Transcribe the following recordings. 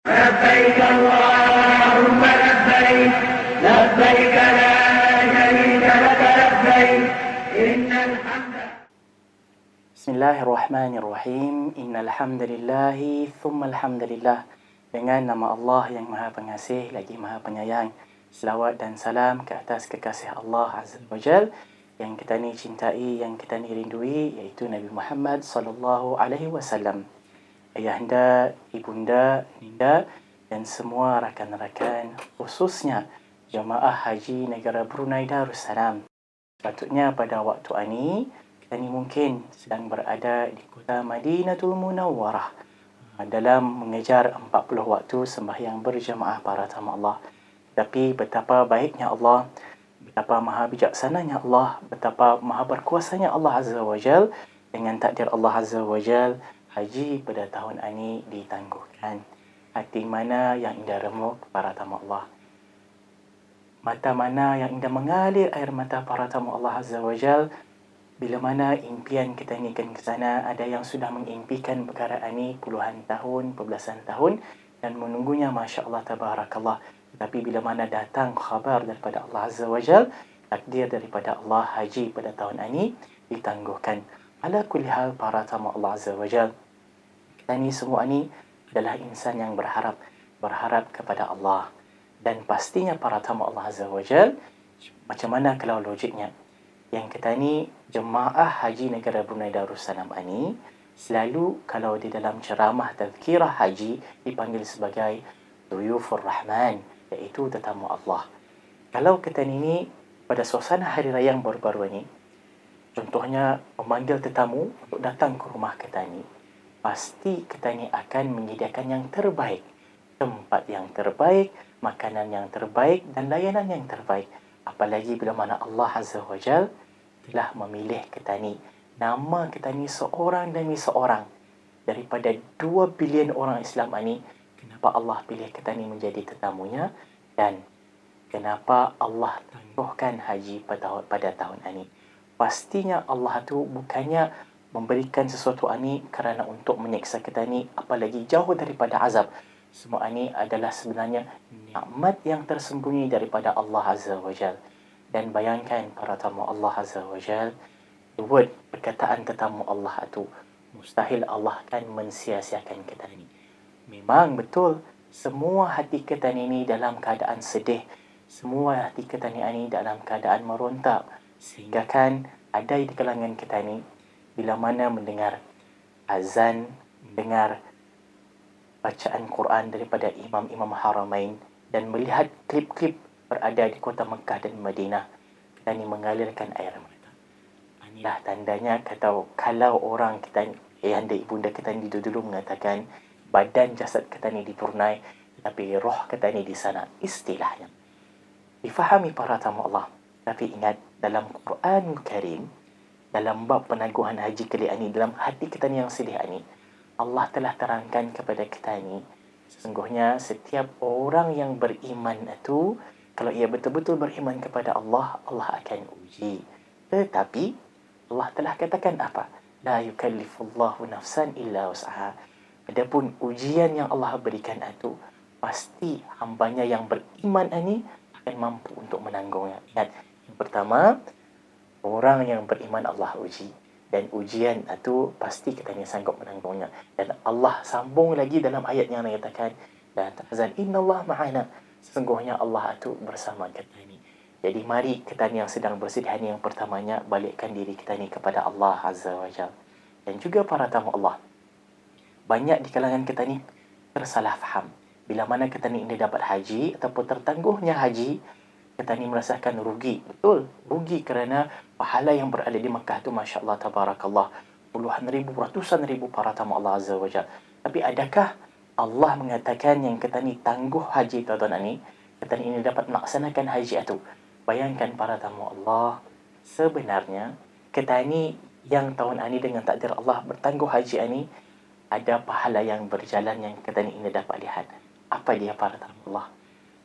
لبيك اللهم لبيك لبيك لا شريك لك لبيك إن الحمد. Bismillahirrahmanirrahim. Innalhamdulillahi thumma alhamdulillah. Dengan nama Allah yang Maha Pengasih lagi Maha Penyayang. Selawat dan salam ke atas kekasih Allah Azza wa Jal yang kita ni cintai, yang kita ni rindui, iaitu Nabi Muhammad sallallahu alaihi wasallam. Ayahanda, ibunda, ninda dan semua rakan-rakan, khususnya jemaah haji negara Brunei Darussalam. Sepatutnya pada waktu ini kita ni mungkin sedang berada di kota Madinatul Munawwarah dalam mengejar 40 waktu sembahyang berjemaah para tamu Allah. Tapi betapa baiknya Allah, betapa maha bijaksananya Allah, betapa maha berkuasanya Allah Azza wa Jal, dengan takdir Allah Azza wa Jal, haji pada tahun ini ditangguhkan. Hati mana yang indah remuk para tamu Allah? Mata mana yang indah mengalir air mata para tamu Allah Azza wa Jal? Bila mana impian kita ni kan ke sana, ada yang sudah mengimpikan perkara ini puluhan tahun, berbelasan tahun dan menunggunya, Masya Allah, Tabarakallah. Tapi bila mana datang khabar daripada Allah Azza wa Jal, takdir daripada Allah, haji pada tahun ini ditangguhkan. Ala kulli hal para tamu Allah Azza wa Jal, kita ni semua ni adalah insan yang berharap kepada Allah. Dan pastinya para tamu Allah Azza wa Jal, macam mana kalau logiknya? Yang kita ni jemaah haji negara Brunei Darussalam ini selalu kalau di dalam ceramah tazkirah haji dipanggil sebagai Duyufur Rahman, iaitu tetamu Allah. Kalau kita ni pada suasana hari raya yang baru-baru ini, contohnya memanggil tetamu untuk datang ke rumah kita ni, pasti kita ni akan menyediakan yang terbaik, tempat yang terbaik, makanan yang terbaik dan layanan yang terbaik. Apalagi bila mana Allah Azza wa Jal telah memilih kita ni, nama kita ni seorang demi seorang daripada 2 bilion orang Islam ini. Kenapa Allah pilih kita ni menjadi tetamunya, dan kenapa Allah tangguhkan haji pada tahun ini? Pastinya Allah tu bukannya memberikan sesuatu ini kerana untuk menyeksa kita ni, apalagi jauh daripada azab. Semua ini adalah sebenarnya nikmat yang tersembunyi daripada Allah Azza wa Jal. Dan bayangkan para tamu Allah Azza wa Jal, word perkataan tetamu Allah itu, mustahil Allah kan mensia-siakan kita ni. Memang betul, semua hati kita ni dalam keadaan sedih, semua hati kita ni dalam keadaan merontak. Sehingga kan ada di kalangan kita ni, bila mana mendengar azan, mendengar bacaan Quran daripada imam-imam haramain dan melihat klip-klip berada di kota Mekah dan Madinah, kita ni mengalirkan air mata. Inilah tandanya kalau orang kita, ayahanda ibunda kita ni dulu mengatakan badan jasad kita ni di Brunei, tetapi roh kita ni di sana, istilahnya. Difahami para tamu Allah. Tapi ingat, dalam Quran Karim, dalam bab penangguhan haji kali ini, dalam hati kita ni yang sedih ini, Allah telah terangkan kepada kita ni, sesungguhnya setiap orang yang beriman itu, kalau ia betul-betul beriman kepada Allah, Allah akan uji. Tetapi Allah telah katakan apa? La yukallifullahu nafsan illa wus'aha. Adapun ujian yang Allah berikan itu, pasti hambanya yang beriman ini akan mampu untuk menanggungnya. Ingat, yang pertama, orang yang beriman Allah uji, dan ujian itu pasti kita ni sanggup menanggungnya. Dan Allah sambung lagi dalam ayat yang mengatakan, la tahzan innallaha ma'ana, sesungguhnya Allah itu bersama kita ni. Jadi mari kita ni yang sedang bersedih ni, yang pertamanya balikkan diri kita ni kepada Allah Azza wa Jal. Dan juga para tamu Allah, banyak di kalangan kita ni tersalah faham. Bila mana kita ni ini dapat haji ataupun tertangguhnya haji, kita ni merasakan rugi. Betul, rugi kerana pahala yang berada di Makkah tu, Masya Allah, Tabarakallah, puluhan ribu, ratusan ribu para tamu Allah Azza wa Jal. Tapi adakah Allah mengatakan yang kita ni tangguh haji tahun ini, kita ni dapat melaksanakan haji itu? Bayangkan para tamu Allah, sebenarnya kita ni yang tahun ini dengan takdir Allah bertangguh haji ini, ada pahala yang berjalan yang kita ni dapat lihat. Apa dia para tamu Allah?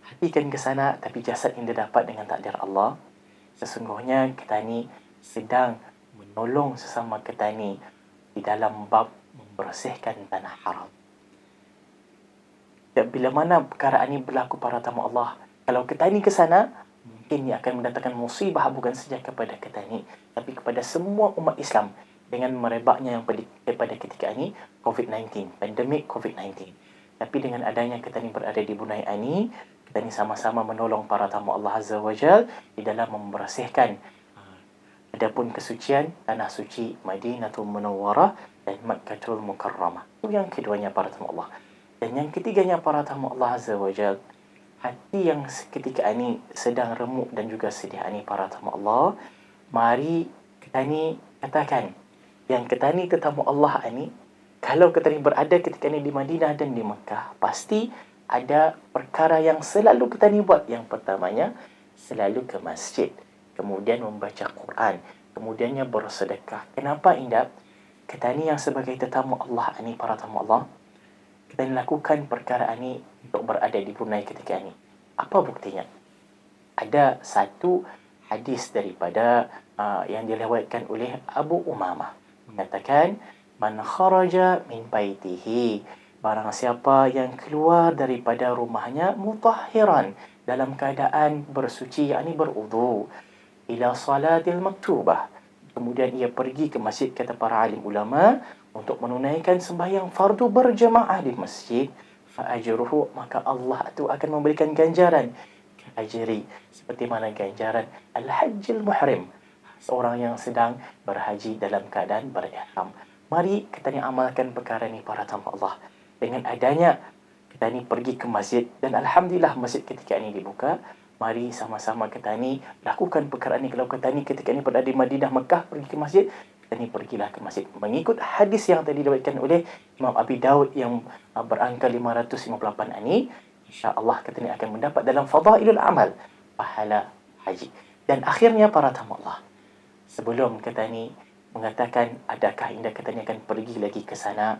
Hatikan ke sana, tapi jasad yang didapat dengan takdir Allah, sesungguhnya kita ni sedang menolong sesama kita ni di dalam bab membersihkan tanah haram. bila mana perkara ini berlaku para tamu Allah, kalau kita ni ke sana, mungkin ia akan mendatangkan musibah bukan saja kepada kita ni, tapi kepada semua umat Islam dengan merebaknya yang pada ketika ini COVID-19, pandemik COVID-19. Tapi dengan adanya kita ni berada di Brunei ini, kita ni sama-sama menolong para tamu Allah Azza wa Jal di dalam membersihkan adapun kesucian tanah suci Madinatul Munawwarah dan Makkahul Mukarramah. Itu yang keduanya para tamu Allah. Dan yang ketiganya para tamu Allah Azza wa Jal, hati yang ketika ini sedang remuk dan juga sedih ini para tamu Allah, mari kita ni katakan yang kita ni tetamu Allah ini, kalau kita ni berada ketika ni di Madinah dan di Makkah, pasti ada perkara yang selalu kita ni buat. Yang pertamanya, selalu ke masjid, kemudian membaca Quran, kemudiannya bersedekah. Kenapa Indap? Kita ni yang sebagai tetamu Allah ini para tamu Allah, kita lakukan perkara ini untuk berada di Brunei ketika ini. Apa buktinya? Ada satu hadis daripada yang dilewatkan oleh Abu Umamah, mengatakan, man kharaja min baitihi, barang siapa yang keluar daripada rumahnya mutahhiran, dalam keadaan bersuci, yakni berwudu, ila salatil maktubah, kemudian ia pergi ke masjid, kata para alim ulama, untuk menunaikan sembahyang fardu berjemaah di masjid, fa ajruhu, maka Allah itu akan memberikan ganjaran ajri seperti mana ganjaran al-hajjil muhrim, seorang yang sedang berhaji dalam keadaan berihram. Mari kita ni amalkan perkara ni para tamu Allah. Dengan adanya kita ni pergi ke masjid, dan alhamdulillah masjid ketika ini dibuka, mari sama-sama kita ni lakukan perkara ni. Kalau kita ni ketika ni berada di Madinah, Mekah, pergi ke masjid, kita ni pergilah ke masjid mengikut hadis yang tadi diriwayatkan oleh Imam Abi Daud yang berangka 558 ini. InsyaAllah kita ni akan mendapat dalam fadailul amal, pahala haji. Dan akhirnya para tamu Allah, sebelum kita ni mengatakan adakah Indah kita ni akan pergi lagi ke sana,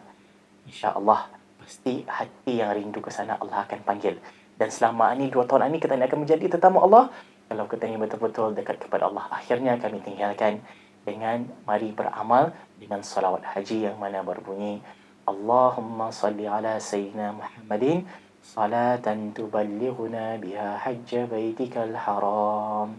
InsyaAllah pasti hati yang rindu ke sana Allah akan panggil. Dan selama ini 2 tahun ini kita ni akan menjadi tetamu Allah. Kalau kita ni betul-betul dekat kepada Allah, akhirnya kami tinggalkan dengan mari beramal dengan salawat haji yang mana berbunyi, Allahumma salli ala Sayyidina Muhammadin salatan tuballighuna biha hajja baitikal haram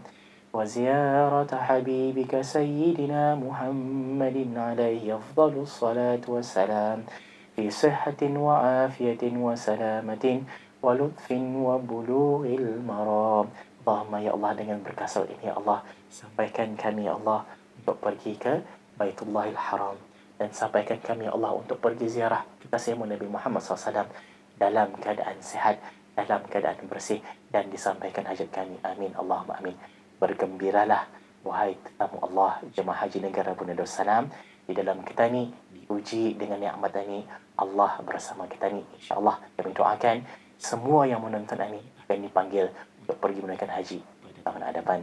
wa ziyarata habibika Sayyidina Muhammadin alaihi afdalus salatu wassalam fi sihhatin wa afiyatin wa salamatin wa lutfin wa bulughil maram. Allahumma ya Allah, dengan berkasal ini ya Allah, sampaikan kami ya Allah untuk pergi ke Baitullahil Haram, dan sampaikan kami ya Allah untuk pergi ziarah kekasihmu Nabi Muhammad SAW dalam keadaan sihat, dalam keadaan bersih, dan disampaikan hajat kami. Amin Allahumma amin. Bergembiralah wahai tetamu Allah, jemaah haji negara Brunei Darussalam, di dalam kita ni diuji dengan nikmat ini. Allah bersama kita ni. InsyaAllah kami doakan semua yang menonton ini akan dipanggil untuk pergi menunaikan haji pada tahun hadapan.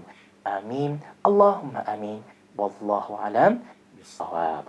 Amin Allahumma amin. Wallahu alam bisawab.